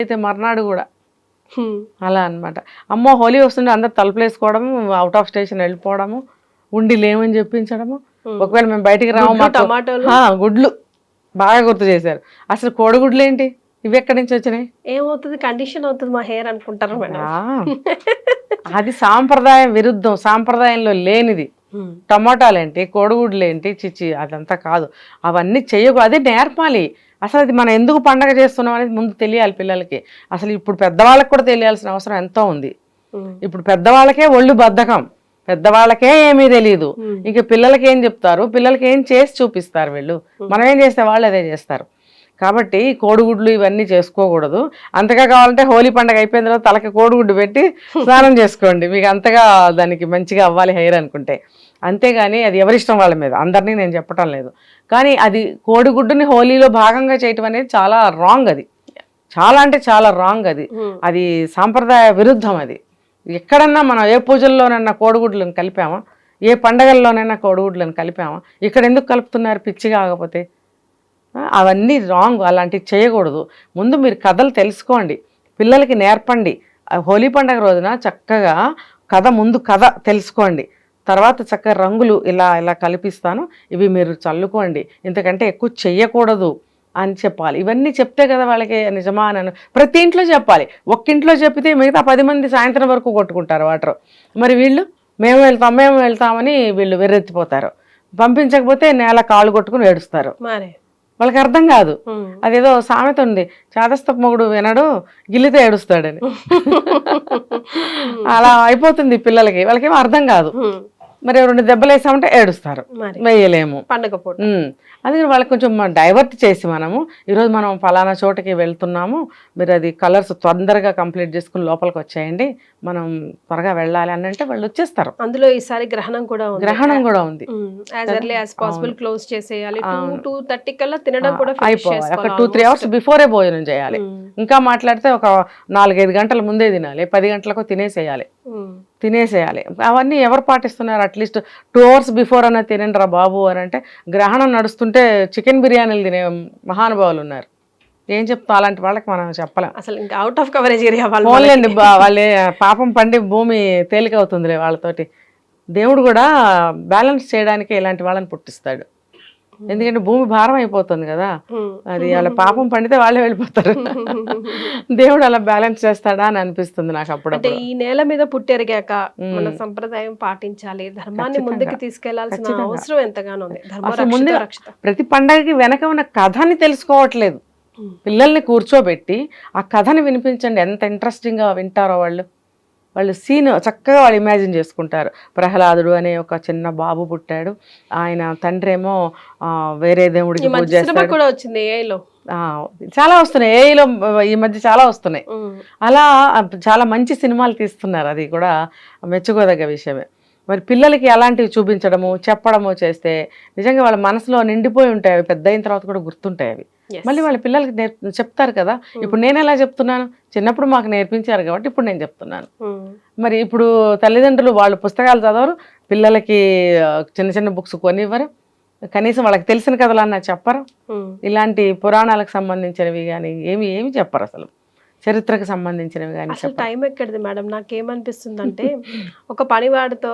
అయితే మర్నాడు కూడా అలా అన్నమాట. అమ్మో హోలీ వస్తుంటే అందరు తలుపులు వేసుకోవడము, అవుట్ ఆఫ్ స్టేషన్ వెళ్ళిపోవడము, ఉండి లేమని చెప్పించడము. ఒకవేళ మేము బయటికి రాము, టమాటోలు గుడ్లు బాగా గుర్తు చేశారు. అసలు కోడిగుడ్లు ఏంటి, ఇవి ఎక్కడి నుంచి వచ్చినాయి? ఏమవుతుంది, కండిషన్ అవుతుంది మా హెయిర్ అనుకుంటారు మేడం. అది సాంప్రదాయ విరుద్ధం, సాంప్రదాయంలో లేనిది. టమాటాలు ఏంటి, కోడిగుడ్లు ఏంటి, చిచ్చి అదంతా కాదు. అవన్నీ చేయకు, అదే నేర్పాలి. అసలు అది మనం ఎందుకు పండగ చేస్తున్నాం అనేది ముందు తెలియాలి పిల్లలకి. అసలు ఇప్పుడు పెద్దవాళ్ళకి కూడా తెలియాల్సిన అవసరం ఎంతో ఉంది. ఇప్పుడు పెద్దవాళ్ళకే ఒళ్ళు బద్ధకం, పెద్దవాళ్ళకే ఏమీ తెలియదు. ఇంక పిల్లలకి ఏం చెప్తారు, పిల్లలకి ఏం చేసి చూపిస్తారు వీళ్ళు. మనం ఏం చేస్తే వాళ్ళు అదే చేస్తారు. కాబట్టి కోడిగుడ్లు ఇవన్నీ చేసుకోకూడదు. అంతగా కావాలంటే హోలీ పండుగ అయిపోయిన తర్వాత తలకి కోడిగుడ్డు పెట్టి స్నానం చేసుకోండి, మీకు అంతగా దానికి మంచిగా అవ్వాలి హెయిర్ అనుకుంటే. అంతేగాని అది ఎవరిష్టం వాళ్ళ మీద, అందరినీ నేను చెప్పటం లేదు. కానీ అది కోడిగుడ్డుని హోలీలో భాగంగా చేయటం అనేది చాలా రాంగ్. అది చాలా అంటే చాలా రాంగ్. అది సాంప్రదాయ విరుద్ధం. అది ఎక్కడన్నా మనం ఏ పూజల్లోనన్నా కోడిగుడ్లను కలిపామా, ఏ పండగల్లోనైనా కోడిగుడ్లను కలిపామా? ఇక్కడ ఎందుకు కలుపుతున్నారు పిచ్చిగా? ఆగపోతే అవన్నీ రాంగ్, అలాంటివి చేయకూడదు. ముందు మీరు కథలు తెలుసుకోండి, పిల్లలకి నేర్పండి. హోలీ పండుగ రోజున చక్కగా ముందు కథ తెలుసుకోండి, తర్వాత చక్కగా రంగులు ఇలా ఇలా కల్పిస్తాను, ఇవి మీరు చల్లుకోండి, ఇంతకంటే ఎక్కువ చెయ్యకూడదు అని చెప్పాలి. ఇవన్నీ చెప్తే కదా వాళ్ళకి నిజమా అని ప్రతి ఇంట్లో చెప్పాలి. ఒక్కింట్లో చెప్పితే మిగతా 10 మంది సాయంత్రం వరకు కొట్టుకుంటారు వాటర్. మరి వీళ్ళు మేము వెళ్తామని వీళ్ళు వెర్రెత్తిపోతారు. పంపించకపోతే నేల కాళ్ళు కొట్టుకుని ఏడుస్తారు. వాళ్ళకి అర్థం కాదు. అదేదో సామెత ఉంది, చాదస్తపు మొగుడు వినడు గిల్లితే ఏడుస్తాడని. అలా అయిపోతుంది పిల్లలకి, వాళ్ళకేమో అర్థం కాదు. మరి 2 దెబ్బలు వేసామంటే ఏడుస్తారు, వేయలేము పండగ పూట. అందుకని వాళ్ళకి కొంచెం డైవర్ట్ చేసి మనము ఈరోజు మనం ఫలానా చోటకి వెళ్తున్నాము, మీరు అది కలర్స్ తొందరగా కంప్లీట్ చేసుకుని లోపలికి వచ్చేయండి, మనం త్వరగా వెళ్ళాలి అని అంటే వాళ్ళు వచ్చేస్తారు. అందులో ఈసారి గ్రహణం కూడా ఉంది. As early as possible close చేసేయాలి. 2:30 కల్లా తినడం కూడా అయిపోవాలి. ఒక 2-3 అవర్స్ బిఫోరే భోజనం చేయాలి. ఇంకా మాట్లాడితే ఒక 4-5 గంటల ముందే తినాలి, 10 గంటలకు తినేసేయాలి. అవన్నీ ఎవరు పాటిస్తున్నారు? అట్లీస్ట్ 2 అవర్స్ బిఫోర్ అన్న తినండి రా బాబు అని అంటే, గ్రహణం నడుస్తుంటే చికెన్ బిర్యానీలు తినే మహానుభావులు ఉన్నారు. ఏం చెప్తాం అలాంటి వాళ్ళకి మనం చెప్పలేం. అసలు ఇంకా అవుట్ ఆఫ్ కవరేజ్ ఏరియా వాళ్ళండి. వాళ్ళే పాపం పండి భూమి తేలిక అవుతుందిలే వాళ్ళతోటి. దేవుడు కూడా బ్యాలెన్స్ చేయడానికి ఇలాంటి వాళ్ళని పుట్టిస్తాడు. ఎందుకంటే భూమి భారం అయిపోతుంది కదా, అది వాళ్ళ పాపం పండితే వాళ్ళే వెళ్ళిపోతారు. దేవుడు అలా బ్యాలెన్స్ చేస్తాడా అని అనిపిస్తుంది నాకు అప్పుడు. అంటే ఈ నేల మీద పుట్టెరిగాక మన సంప్రదాయం పాటించాలి, ధర్మాన్ని ముందుకు తీసుకెళ్లాల్సిన అవసరం ఎంతగానో ఉంది. ముందు ప్రతి పండగకి వెనక ఉన్న కథని తెలుసుకోవట్లేదు. పిల్లల్ని కూర్చోబెట్టి ఆ కథని వినిపించండి, ఎంత ఇంట్రెస్టింగ్గా వింటారో వాళ్ళు. సీన్ చక్కగా వాళ్ళు ఇమాజిన్ చేసుకుంటారు. ప్రహ్లాదుడు అనే ఒక చిన్న బాబు పుట్టాడు, ఆయన తండ్రి ఏమో వేరే దేవుడికి పూజ చేస్తాడు. కూడా వచ్చింది ఏఐలో, చాలా వస్తున్నాయి ఏఐలో ఈ మధ్య చాలా వస్తున్నాయి. అలా చాలా మంచి సినిమాలు తీస్తున్నారు, అది కూడా మెచ్చుకోదగ్గ విషయమే. మరి పిల్లలకి అలాంటివి చూపించడము చెప్పడము చేస్తే నిజంగా వాళ్ళ మనసులో నిండిపోయి ఉంటాయి. అవి పెద్ద అయిన తర్వాత కూడా గుర్తుంటాయి అవి. మళ్ళీ వాళ్ళ పిల్లలకి చెప్తారు కదా. ఇప్పుడు నేను ఎలా చెప్తున్నాను, చిన్నప్పుడు మాకు నేర్పించారు కాబట్టి ఇప్పుడు నేను చెప్తున్నాను. మరి ఇప్పుడు తల్లిదండ్రులు వాళ్ళు పుస్తకాలు చదవరు, పిల్లలకి చిన్న చిన్న బుక్స్ కొనివ్వరు, కనీసం వాళ్ళకి తెలిసిన కథలు అన్నా చెప్పరు. ఇలాంటి పురాణాలకు సంబంధించినవి కానీ ఏమి చెప్పరు, అసలు చరిత్రకు సంబంధించినవి కానీ. అసలు టైం ఎక్కడిది మేడం, నాకేమనిపిస్తుంది అంటే ఒక పనివాడితో,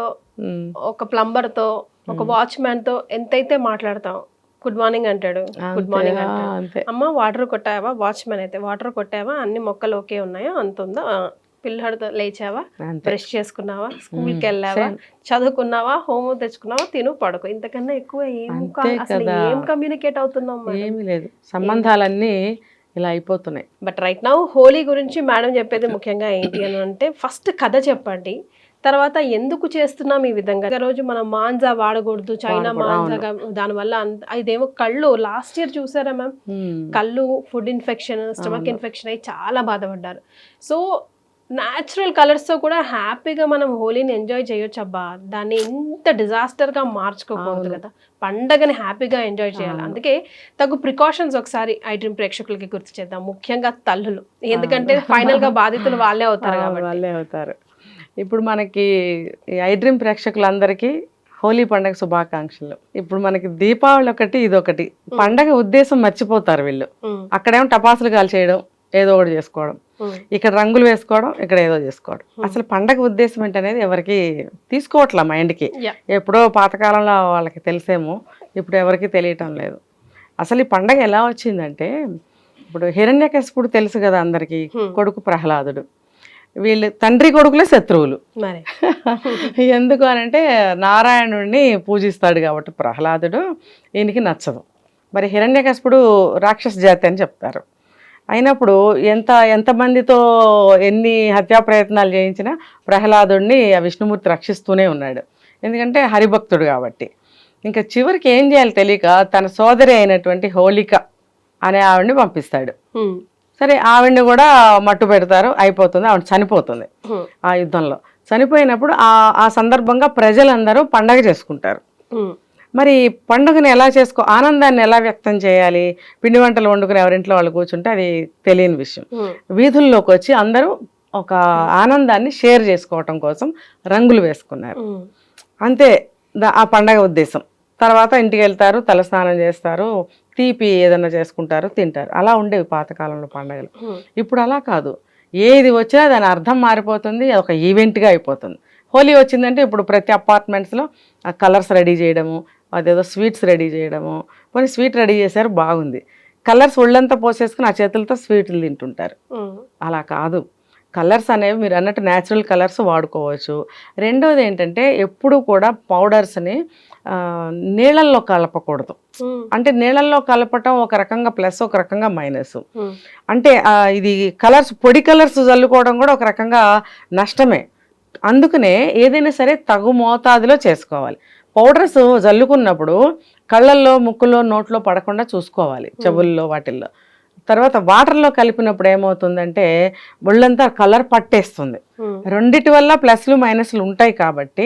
ఒక ప్లంబర్తో, ఒక వాచ్మ్యాన్తో ఎంతైతే మాట్లాడతాం, గుడ్ మార్నింగ్ అంటాడు, గుడ్ మార్నింగ్ అంటాడు, అమ్మ వాటర్ కొట్టావా, వాచ్మెన్ అయితే వాటర్ కొట్టావా, అన్ని మొక్కలు ఓకే ఉన్నాయా, అంత ఉందా, పిల్లడితో లేచావా, బ్రష్ చేసుకున్నావా, స్కూల్కి వెళ్ళావా, చదువుకున్నావా, హోంవర్క్ తెచ్చుకున్నావా, తిను పడుకో, ఇంతకన్నా ఎక్కువ ఏం కమ్యూనికేట్ అవుతున్నాం? ఏమీ లేదు, సంబంధాలన్నీ ఇలా అయిపోతున్నాయి. బట్ రైట్ నౌ హోలీ గురించి మేడం చెప్పేది ముఖ్యంగా ఏంటి అని అంటే, ఫస్ట్ కథ చెప్పండి, తర్వాత ఎందుకు చేస్తున్నాం ఈ విధంగా. రోజు మనం మాంజా వాడకూడదు, చైనా మాంజా, దానివల్ల ఇదేమో కళ్ళు, లాస్ట్ ఇయర్ చూసారా మ్యామ్, కళ్ళు ఫుడ్ ఇన్ఫెక్షన్, స్టమక్ ఇన్ఫెక్షన్ అయ్యి చాలా బాధపడ్డారు. సో న్యాచురల్ కలర్స్తో కూడా హ్యాపీగా మనం హోలీని ఎంజాయ్ చేయొచ్చు అబ్బా, దాన్ని ఇంత డిజాస్టర్గా మార్చుకోకూడదు కదా, పండగని హ్యాపీగా ఎంజాయ్ చేయాలి. అందుకే తగు ప్రికాషన్స్ ఒకసారి ఐ డ్రీమ్ ప్రేక్షకులకి గుర్తు చేద్దాం, ముఖ్యంగా తల్లులు, ఎందుకంటే ఫైనల్గా బాధితులు వాళ్ళే అవుతారు కాబట్టి. వాళ్ళే అవుతారు. ఇప్పుడు మనకి ఐ డ్రీమ్ ప్రేక్షకులందరికీ హోలీ పండగ శుభాకాంక్షలు. ఇప్పుడు మనకి దీపావళి ఒకటి, ఇదొకటి పండగ ఉద్దేశం మర్చిపోతారు వీళ్ళు. అక్కడేమో టపాసులు కాల్చేయడం, ఏదో ఒకటి చేసుకోవడం, ఇక్కడ రంగులు వేసుకోవడం, ఇక్కడ ఏదో చేసుకోవడం. అసలు పండగ ఉద్దేశం ఏంటనేది ఎవరికి తీసుకోవట్లా మైండ్కి. ఎప్పుడో పాతకాలంలో వాళ్ళకి తెలిసేమో, ఇప్పుడు ఎవరికి తెలియటం లేదు. అసలు ఈ పండగ ఎలా వచ్చిందంటే, ఇప్పుడు హిరణ్యకశిపుడు తెలుసు కదా అందరికీ, కొడుకు ప్రహ్లాదుడు. వీళ్ళు తండ్రి కొడుకులే శత్రువులు. ఎందుకు అనంటే నారాయణుడిని పూజిస్తాడు కాబట్టి ప్రహ్లాదుడు, ఈయనకి నచ్చదు. మరి హిరణ్యకశిపుడు రాక్షస జాతి అని చెప్తారు. అయినప్పుడు ఎంతమందితో ఎన్ని హత్యా ప్రయత్నాలు చేయించినా ప్రహ్లాదుడిని ఆ విష్ణుమూర్తి రక్షిస్తూనే ఉన్నాడు, ఎందుకంటే హరిభక్తుడు కాబట్టి. ఇంకా చివరికి ఏం చేయాలి తెలియక తన సోదరి అయినటువంటి హోళిక అనే ఆవిడ్ని పంపిస్తాడు. సరే, ఆవిడ్ని కూడా మట్టు పెడతారు, అయిపోతుంది, ఆవిడ చనిపోతుంది ఆ యుద్ధంలో. చనిపోయినప్పుడు ఆ సందర్భంగా ప్రజలందరూ పండగ చేసుకుంటారు. మరి పండుగను ఎలా ఆనందాన్ని ఎలా వ్యక్తం చేయాలి? పిండి వంటలు వండుకుని ఎవరింట్లో వాళ్ళు కూర్చుంటే అది తెలియని విషయం. వీధుల్లోకి వచ్చి అందరూ ఒక ఆనందాన్ని షేర్ చేసుకోవటం కోసం రంగులు వేసుకున్నారు. అంతే ఆ పండగ ఉద్దేశం. తర్వాత ఇంటికి వెళ్తారు, తలస్నానం చేస్తారు, తీపి ఏదైనా చేసుకుంటారు, తింటారు. అలా ఉండేవి పాతకాలంలో పండగలు. ఇప్పుడు అలా కాదు, ఏది వచ్చినా దాని అర్థం మారిపోతుంది, ఒక ఈవెంట్గా అయిపోతుంది. హోలీ వచ్చిందంటే ఇప్పుడు ప్రతి అపార్ట్మెంట్స్లో కలర్స్ రెడీ చేయడము, అదేదో స్వీట్స్ రెడీ చేయడము. కొన్ని స్వీట్ రెడీ చేశారు, బాగుంది. కలర్స్ ఒళ్ళంతా పోసేసుకుని ఆ చేతులతో స్వీట్లు తింటుంటారు. అలా కాదు, కలర్స్ అనేవి మీరు అన్నట్టు న్యాచురల్ కలర్స్ వాడుకోవచ్చు. రెండోది ఏంటంటే ఎప్పుడు కూడా పౌడర్స్ని నీళ్ళల్లో కలపకూడదు. అంటే నీళ్ళల్లో కలపటం ఒక రకంగా ప్లస్, ఒక రకంగా మైనస్. అంటే ఇది కలర్స్, పొడి కలర్స్ చల్లుకోవడం కూడా ఒక రకంగా నష్టమే. అందుకనే ఏదైనా సరే తగు మోతాదులో చేసుకోవాలి. పౌడర్స్ జల్లుకున్నప్పుడు కళ్ళల్లో, ముక్కులో, నోట్లో పడకుండా చూసుకోవాలి, చెవుల్లో వాటిల్లో. తర్వాత వాటర్లో కలిపినప్పుడు ఏమవుతుందంటే ఒళ్ళంతా కలర్ పట్టేస్తుంది. రెండిటి వల్ల ప్లస్లు మైనస్లు ఉంటాయి కాబట్టి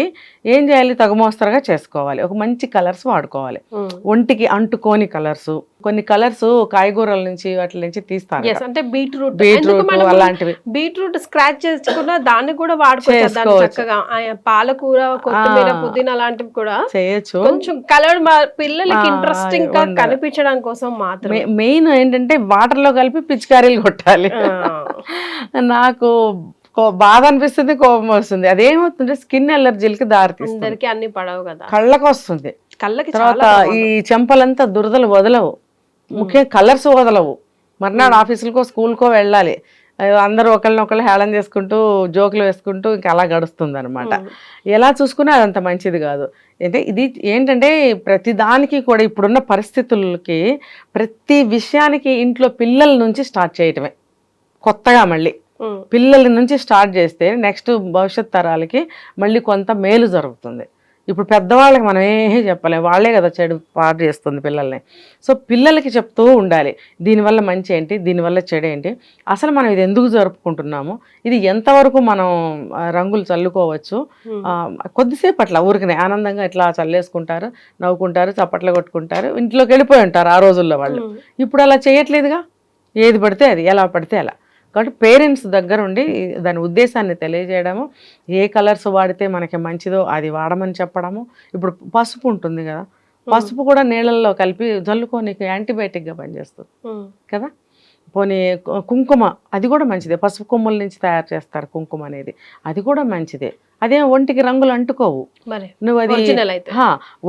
ఏం చేయాలి, తగుమోస్తరుగా చేసుకోవాలి. ఒక మంచి కలర్స్ వాడుకోవాలి, ఒంటికి అంటుకోని కలర్స్. కొన్ని కలర్స్ కాయగూరల నుంచి వాటి నుంచి తీస్తారు, అంటే బీట్రూట్ అలాంటివి. బీట్రూట్ స్క్రాచ్ చేసుకున్నా దాన్ని కూడా వాడుకోవచ్చు. పాలకూర, కొత్తిమీర, పుదీనా అలాంటివి కూడా చేయొచ్చు. కొంచెం కలర్ పిల్లలకి ఇంట్రెస్టింగ్ గా కనిపించడం కోసం మాత్రమే. మెయిన్ ఏంటంటే వాటర్ లో కలిపి పిచికారీలు కొట్టాలి. నాకు బాధ అనిపిస్తుంది, కోపం వస్తుంది. అదేమవుతుంటే స్కిన్ ఎలర్జీలకి దారితీస్తుంది. అందరికి అన్ని పడవు కదా, కళ్ళకి వస్తుంది. కళ్ళకి తర్వాత ఈ చెంపలంతా దురదలు వదలవు, ముఖ్యంగా కలర్స్ వదలవు. మర్నాడు ఆఫీసులకో స్కూల్కో వెళ్ళాలి, అందరూ ఒకళ్ళనొకళ్ళు హేళన చేసుకుంటూ జోకులు వేసుకుంటూ ఇంకా అలా గడుస్తుంది అనమాట. ఎలా చూసుకున్నా అదంత మంచిది కాదు. అంటే ఇది ఏంటంటే ప్రతి దానికి కూడా ఇప్పుడున్న పరిస్థితులకి ప్రతి విషయానికి ఇంట్లో పిల్లల నుంచి స్టార్ట్ చేయటమే కొత్తగా. మళ్ళీ పిల్లల నుంచి స్టార్ట్ చేస్తే నెక్స్ట్ భవిష్యత్ తరాలకి మళ్ళీ కొంత మేలు జరుగుతుంది. ఇప్పుడు పెద్దవాళ్ళకి మనం ఏమీ చెప్పలేం, వాళ్ళే కదా చెడు పాడు చేస్తుంది పిల్లల్ని. సో పిల్లలకి చెప్తూ ఉండాలి, దీనివల్ల మంచి ఏంటి, దీనివల్ల చెడు ఏంటి, అసలు మనం ఇది ఎందుకు జరుపుకుంటున్నాము, ఇది ఎంతవరకు మనం రంగులు చల్లుకోవచ్చు. కొద్దిసేపు అట్లా ఊరికనే ఆనందంగా ఇట్లా చల్లేసుకుంటారు, నవ్వుకుంటారు, చప్పట్లు కొట్టుకుంటారు, ఇంట్లోకి వెళ్ళిపోయి ఉంటారు ఆ రోజుల్లో వాళ్ళు. ఇప్పుడు అలా చేయట్లేదుగా, ఏది పడితే అది, ఎలా పడితే అలా. కాబట్టి పేరెంట్స్ దగ్గర ఉండి దాని ఉద్దేశాన్ని తెలియజేయడము, ఏ కలర్స్ వాడితే మనకి మంచిదో అది వాడమని చెప్పడము. ఇప్పుడు పసుపు ఉంటుంది కదా, పసుపు కూడా నీళ్ళల్లో కలిపి జల్లుకోనికి యాంటీబయాటిక్గా పనిచేస్తుంది కదా. పోనీ కుంకుమ, అది కూడా మంచిదే, పసుపు కొమ్ముల నుంచి తయారు చేస్తారు కుంకుమ అనేది, అది కూడా మంచిదే. అదే ఒంటికి రంగులు అంటుకోవు. నువ్వు అది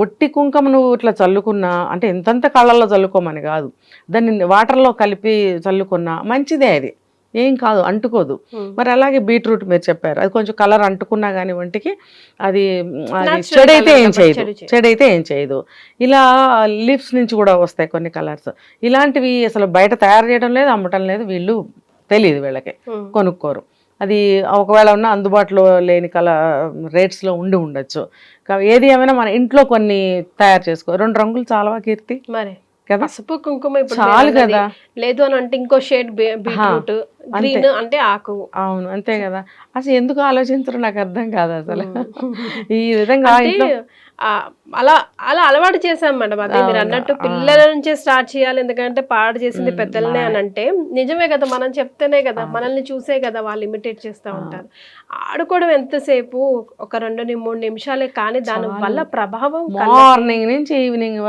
ఒట్టి కుంకుమ నువ్వు ఇట్లా చల్లుకున్నా, అంటే ఇంతంత కళ్ళల్లో చల్లుకోమని కాదు, దాన్ని వాటర్లో కలిపి చల్లుకున్నా మంచిదే, అది ఏం కాదు, అంటుకోదు. మరి అలాగే బీట్రూట్ మీరు చెప్పారు, అది కొంచెం కలర్ అంటుకున్నా కానీ ఒంటికి అది చెడైతే ఏం చేయదు. ఇలా లిప్స్ నుంచి కూడా వస్తాయి కొన్ని కలర్స్. ఇలాంటివి అసలు బయట తయారు చేయడం లేదు, అమ్మటం లేదు, వీళ్ళు తెలియదు, వీళ్ళకి కొనుక్కోరు. అది ఒకవేళ ఉన్న అందుబాటులో లేని రేట్స్లో ఉండొచ్చు. ఏది ఏమైనా మన ఇంట్లో కొన్ని తయారు చేసుకో. 2 రంగులు చాలవా కీర్తి? మరి పసుపు కుంకుమ చాలు కదా, లేదు అని అంటే ఇంకో షేడ్ బీట్రూట్, గ్రీన్ అంటే ఆకు. అవును, అంతే కదా. అసలు ఎందుకు ఆలోచించరు నాకు అర్థం కాదు అసలు. ఈ విధంగా అలా అలవాటు చేసాం మేడం. అదే మీరు అన్నట్టు పిల్లల నుంచే స్టార్ట్ చేయాలి, ఎందుకంటే పాడు చేసింది పెద్దలనే అని అంటే నిజమే కదా, మనం చెప్తేనే కదా, మనల్ని చూసే కదా వాళ్ళు ఇమిటేట్ చేస్తూ ఉంటారు. ఆడుకోవడం ఎంతసేపు, ఒక 2-3 నిమిషాలే, కానీ దాని వల్ల ప్రభావం మార్నింగ్ నుంచి ఈవినింగ్ వరకు